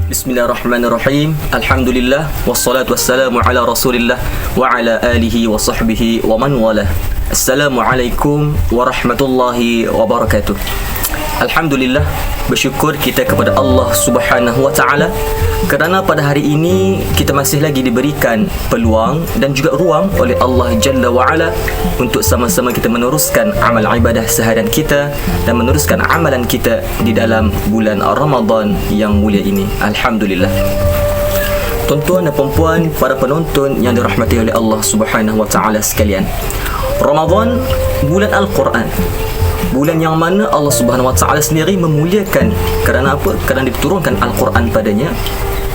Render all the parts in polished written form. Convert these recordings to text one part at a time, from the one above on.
Bismillahirrahmanirrahim. Alhamdulillah wassalatu wassalamu ala Rasulillah wa ala alihi wa sahbihi wa man walah. Assalamualaikum warahmatullahi wabarakatuh. Alhamdulillah, bersyukur kita kepada Allah Subhanahu wa taala kerana pada hari ini kita masih lagi diberikan peluang dan juga ruang oleh Allah Jalla wa Ala untuk sama-sama kita meneruskan amal ibadah seharian kita dan meneruskan amalan kita di dalam bulan Ramadan yang mulia ini. Alhamdulillah. Tuan-tuan dan puan-puan, para penonton yang dirahmati oleh Allah Subhanahu wa taala sekalian. Ramadan, bulan Al-Quran. Bulan yang mana Allah Subhanahu wa taala sendiri memuliakan. Kerana apa? Kerana diturunkan Al-Quran padanya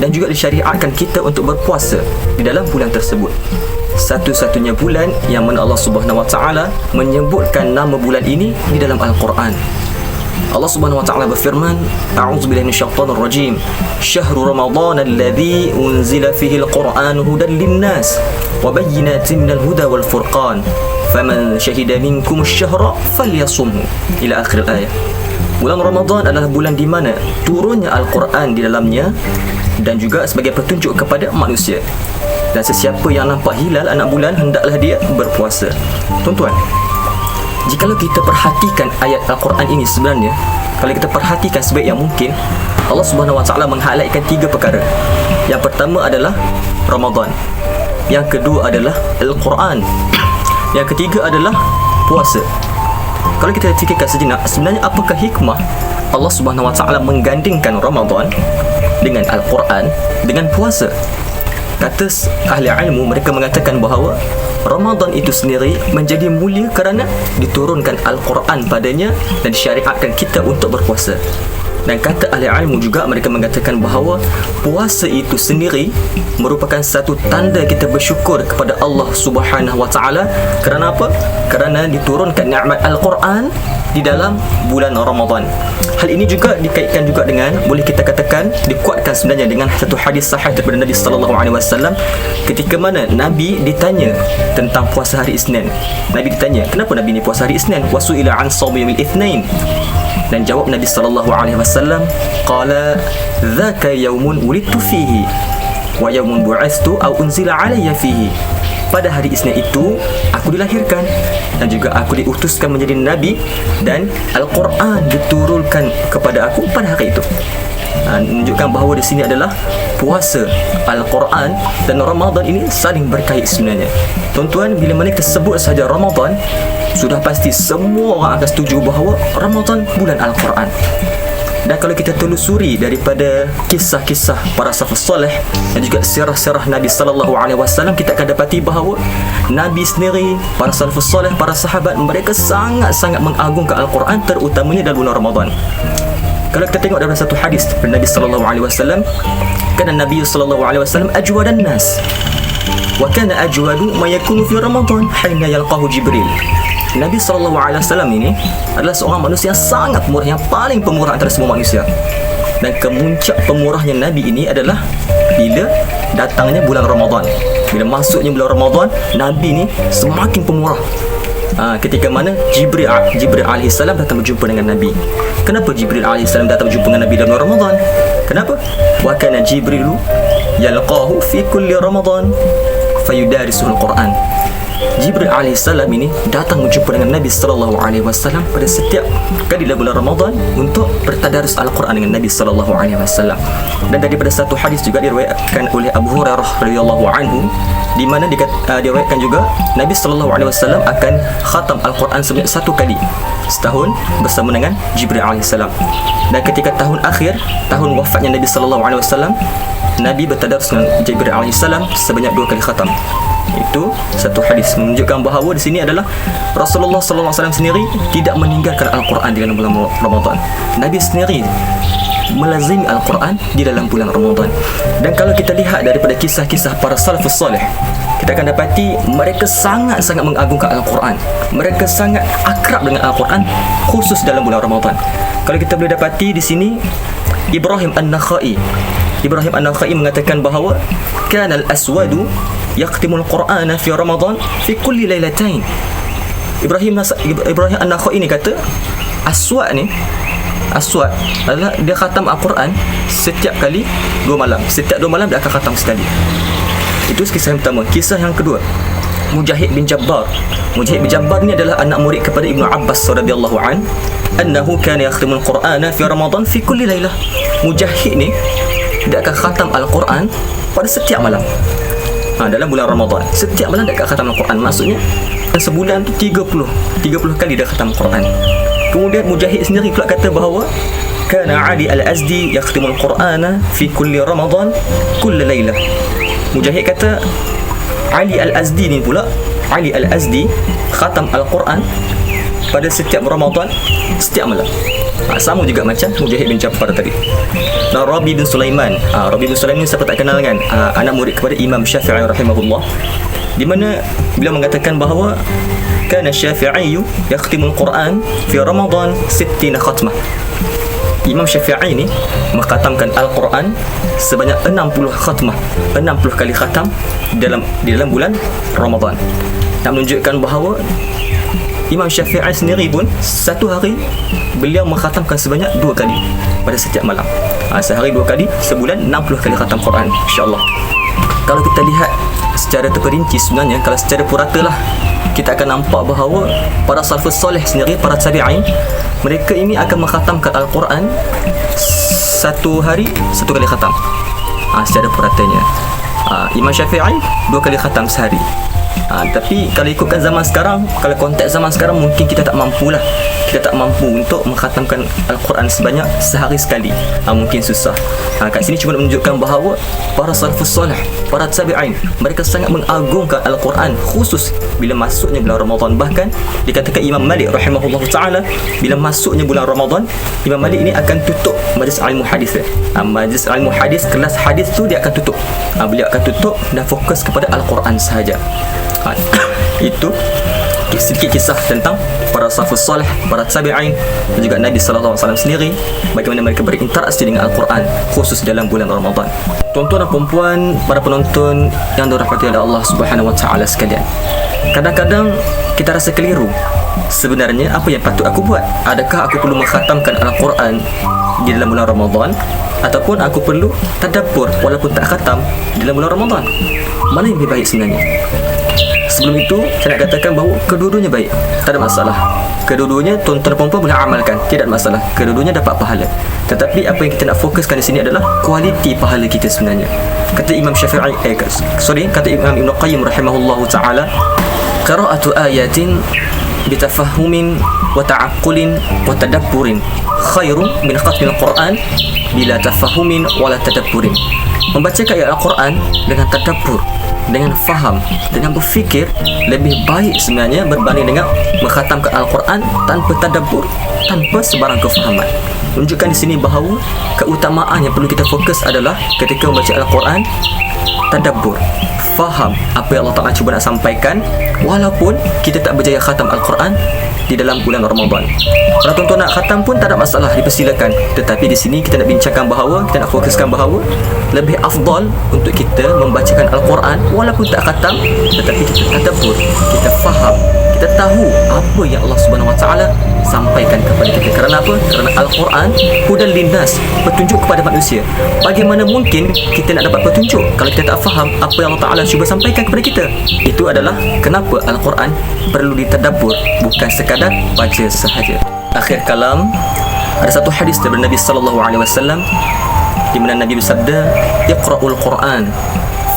dan juga disyariatkan kita untuk berpuasa di dalam bulan tersebut. Satu-satunya bulan yang mana Allah Subhanahu wa taala menyebutkan nama bulan ini di dalam Al-Quran. Allah Subhanahu wa taala berfirman, A'udzubillahi minasyaitonir rajim. Syahrul Ramadan alladzi unzila fihi al-Qur'an hudan lin-nas wa bayyinatin minal huda wal furqan. Faman syahida minkum asy-syahra falyasumhu ila akhir ayat. Bulan Ramadan adalah bulan di mana turunnya Al-Quran di dalamnya dan juga sebagai petunjuk kepada manusia. Dan sesiapa yang nampak hilal anak bulan, hendaklah dia berpuasa. Tuan-tuan, jikalau kita perhatikan ayat Al-Quran ini, sebenarnya kalau kita perhatikan sebaik yang mungkin, Allah Subhanahu wa taala meng-highlightkan 3 perkara. Yang pertama adalah Ramadan. Yang kedua adalah Al-Quran. Yang ketiga adalah puasa. Kalau kita fikirkan sejenak, sebenarnya apakah hikmah Allah Subhanahu wa taala menggandingkan Ramadan dengan Al-Quran dengan puasa? Kata ahli ilmu, mereka mengatakan bahawa Ramadan itu sendiri menjadi mulia kerana diturunkan Al-Quran padanya dan disyariatkan kita untuk berpuasa. Dan kata ahli ilmu juga, mereka mengatakan bahawa puasa itu sendiri merupakan satu tanda kita bersyukur kepada Allah Subhanahu wa taala. Kerana apa? Kerana diturunkan nikmat Al-Quran di dalam bulan Ramadan. Hal ini juga dikaitkan juga dengan, boleh kita katakan, dikuatkan sebenarnya dengan satu hadis sahih daripada Nabi sallallahu alaihi wasallam ketika mana Nabi ditanya tentang puasa hari Isnin. Nabi ditanya, kenapa Nabi ni puasa hari Isnin? Wasu'ila an shaum yaumil itsnain. Dan jawab Nabi sallallahu alaihi wasallam, qala dzaka yaumun wulidtu fihi wa yaumun bu'ithtu aw unzila alayya fihi. Pada hari Isnin itu aku dilahirkan dan juga aku diutuskan menjadi nabi dan Al-Quran diturunkan kepada aku pada hari itu. Menunjukkan bahawa di sini adalah puasa, Al-Quran dan Ramadan ini saling berkait sebenarnya. Tuan-tuan, bila mana kita sebut saja Ramadan, sudah pasti semua orang akan setuju bahawa Ramadan bulan Al-Quran. Dan kalau kita telusuri daripada kisah-kisah para salafus soleh dan juga sirah-sirah Nabi sallallahu alaihi wasallam, kita akan dapati bahawa Nabi sendiri, para salafus soleh, para sahabat, mereka sangat-sangat mengagungkan Al-Quran, terutamanya dalam bulan Ramadan. Kalau kita tengok dalam satu hadis dari Nabi sallallahu alaihi wasallam, kana Nabi sallallahu alaihi wasallam ajwadan nas wa kana ajwadu ma yakunu fi Ramadan hina yalqahu Jibril. Nabi SAW ini adalah seorang manusia yang sangat murah, yang paling pemurah antara semua manusia. Dan kemuncak pemurahnya Nabi ini adalah bila datangnya bulan Ramadan. Bila masuknya bulan Ramadan, Nabi ini semakin pemurah. Ketika mana Jibril AS datang berjumpa dengan Nabi. Kenapa Jibril AS datang berjumpa dengan Nabi dalam bulan Ramadan? Kenapa? Wa kana Jibrilu yalqahu fi kulli Ramadan fayudarisuhul Quran. Jibril AS ini datang berjumpa dengan Nabi sallallahu alaihi wasallam pada setiap kali dalam bulan Ramadan untuk bertadarus Al-Quran dengan Nabi sallallahu alaihi wasallam. Dan daripada satu hadis juga diriwayatkan oleh Abu Hurairah radhiyallahu anhu, di mana diriwayatkan juga Nabi sallallahu alaihi wasallam akan khatam Al-Quran sebanyak 1 kali setahun bersama dengan Jibril AS. Dan ketika tahun akhir, tahun wafatnya Nabi sallallahu alaihi wasallam, Nabi bertadarus dengan Jibril AS sebanyak 2 kali khatam. Itu satu hadis menunjukkan bahawa di sini adalah Rasulullah sallallahu alaihi wasallam sendiri tidak meninggalkan Al-Quran di dalam bulan Ramadan. Nabi sendiri melazimi Al-Quran di dalam bulan Ramadan. Dan kalau kita lihat daripada kisah-kisah para salafus soleh, kita akan dapati mereka sangat-sangat mengagungkan Al-Quran. Mereka sangat akrab dengan Al-Quran, khusus dalam bulan Ramadan. Kalau kita boleh dapati di sini, Ibrahim An-Nakhai mengatakan bahawa kana al-aswadu yaqtimul Qur'ana fi Ramadan fi kulli lailatain. Ibrahim An-Nakhai ini kata, Aswad ni Aswad adalah dia khatam Al-Quran setiap kali 2 malam. Setiap 2 malam dia akan khatam sekali. Itu kisah yang pertama. Kisah yang kedua, Mujahid bin Jabbar. Mujahid bin Jabbar ni adalah anak murid kepada Ibnu Abbas radhiyallahu an. Annahu kana yakhtimul Qur'ana fi Ramadan fi kulli lailah. Mujahid ni dia akan khatam Al-Quran pada setiap malam. Dalam bulan Ramadan setiap malam dia akan khatam Al-Quran. Maksudnya sebulan tu 30 kali dia khatam Al-Quran. Kemudian Mujahid sendiri pula kata bahawa kana Ali Al-Azdi yakhtimul Qur'ana fi kulli Ramadan kulli lailah. Mujahid kata Ali Al-Azdi ni pula, Ali Al-Azdi khatam Al-Quran pada setiap Ramadan, setiap malam. Sama juga macam Mujahid bin Jabbar tadi. Dan Rabi bin Sulaiman, Rabi bin Sulaiman siapa tak kenal kan, anak murid kepada Imam Syafi'i rahimahullah, di mana beliau mengatakan bahawa kana Syafi'i yakhtimul Quran fi Ramadan 60 khatmah. Imam Syafi'i ni mengkhatamkan Al-Quran sebanyak 60 khatmah, 60 kali khatam di dalam bulan Ramadan. Nak menunjukkan bahawa Imam Syafi'i sendiri pun satu hari beliau mengkhatamkan sebanyak 2 kali pada setiap malam. Sehari 2 kali, sebulan 60 kali khatam Quran, insya-Allah. Kalau kita lihat secara terperinci, sebenarnya kalau secara purata lah, kita akan nampak bahawa para salafus soleh sendiri, para tabi'in, mereka ini akan mengkhatamkan Al-Quran satu hari 1 kali khatam. Secara puratanya Imam Syafi'i 2 kali khatam sehari. Tapi kalau ikutkan zaman sekarang, kalau konteks zaman sekarang, mungkin kita tak mampu lah. Kita tak mampu untuk mengkhatamkan Al-Quran sebanyak sehari sekali. Mungkin susah. Kat sini cuma menunjukkan bahawa para salafus soleh, para tabi'in, mereka sangat mengagungkan Al-Quran, khusus bila masuknya bulan Ramadan. Bahkan dikatakan Imam Malik rahimahullah ta'ala, bila masuknya bulan Ramadan, Imam Malik ini akan tutup majlis ilmu hadis. Majlis ilmu hadis, kelas hadis tu dia akan tutup. Beliau akan tutup dan fokus kepada Al-Quran sahaja. Itu sedikit kisah tentang para salafus salih, para tabi'in, dan juga Nabi sallallahu alaihi wasallam sendiri, bagaimana mereka berinteraksi dengan Al-Quran khusus dalam bulan Ramadan. Tuan-tuan dan puan-puan, para penonton yang dirahmati oleh Allah Subhanahu wa taala sekalian, kadang-kadang kita rasa keliru. Sebenarnya apa yang patut aku buat? Adakah aku perlu mengkhatamkan Al-Quran di dalam bulan Ramadan, ataupun aku perlu tadabbur walaupun tak khatam di dalam bulan Ramadan? Mana yang lebih baik sebenarnya? Sebelum itu, saya nak katakan bahawa kedua-duanya baik, tak ada masalah. Kedua-duanya tuan-tuan dan puan-puan boleh amalkan, tidak ada masalah. Kedua-duanya dapat pahala. Tetapi apa yang kita nak fokuskan di sini adalah kualiti pahala kita sebenarnya. Kata Imam Syafi'i, kata Imam Ibn Qayyim rahimahullahu ta'ala, qira'atu ayatin bitafahumin wa ta'aqqulin wa tadabburin khairun min khatmil Quran bila tafahumin wala tadabburin. Membaca ayat Al-Quran dengan tadabbur, dengan faham, dengan berfikir lebih baik sebenarnya berbanding dengan mengkhatamkan Al-Quran tanpa tadabbur, tanpa sebarang kefahaman. Menunjukkan di sini bahawa keutamaan yang perlu kita fokus adalah ketika membaca Al-Quran, tadabbur, faham apa yang Allah Ta'ala cuba nak sampaikan, walaupun kita tak berjaya khatam Al-Quran di dalam bulan Ramadan. Kalau tuan-tuan nak khatam pun tak ada masalah, dipersilakan. Tetapi di sini kita nak bincangkan bahawa, kita nak fokuskan bahawa lebih afdal untuk kita membacakan Al-Quran walaupun tak khatam, tetapi kita tadabbur, kita faham, kita tahu apa yang Allah Subhanahu Wa Taala sampaikan kepada kita. Kerana apa? Kerana Al-Quran hudan linnas, petunjuk kepada manusia. Bagaimana mungkin kita nak dapat petunjuk kalau kita tak faham apa yang Allah Ta'ala cuba sampaikan kepada kita? Itu adalah kenapa Al-Quran perlu ditadabbur, bukan sekadar baca sahaja. Akhir kalam, ada satu hadis daripada Nabi sallallahu alaihi wasallam di mana Nabi bersabda, "Iqra'ul Quran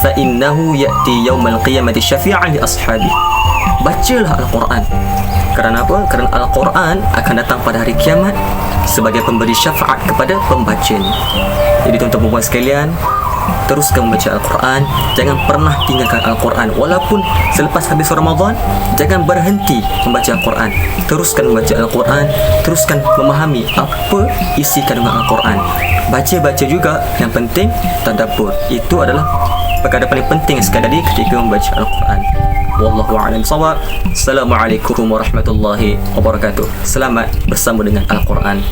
fa innahu ya'ti yaumal qiyamati syafi'an li ashabi." Bacalah Al-Quran. Kerana apa? Kerana Al-Quran akan datang pada hari kiamat sebagai pemberi syafaat kepada pembacanya. Jadi tuan-tuan puan sekalian, teruskan membaca Al-Quran. Jangan pernah tinggalkan Al-Quran. Walaupun selepas habis Ramadan, jangan berhenti membaca Al-Quran. Teruskan membaca Al-Quran. Teruskan memahami apa isi kandungan Al-Quran. Baca-baca juga, yang penting tadabbur. Itu adalah perkara paling penting sekali ketika membaca Al-Quran. Wallahu a'lam bishawab. Assalamualaikum warahmatullahi wabarakatuh. Selamat bersama dengan Al-Quran.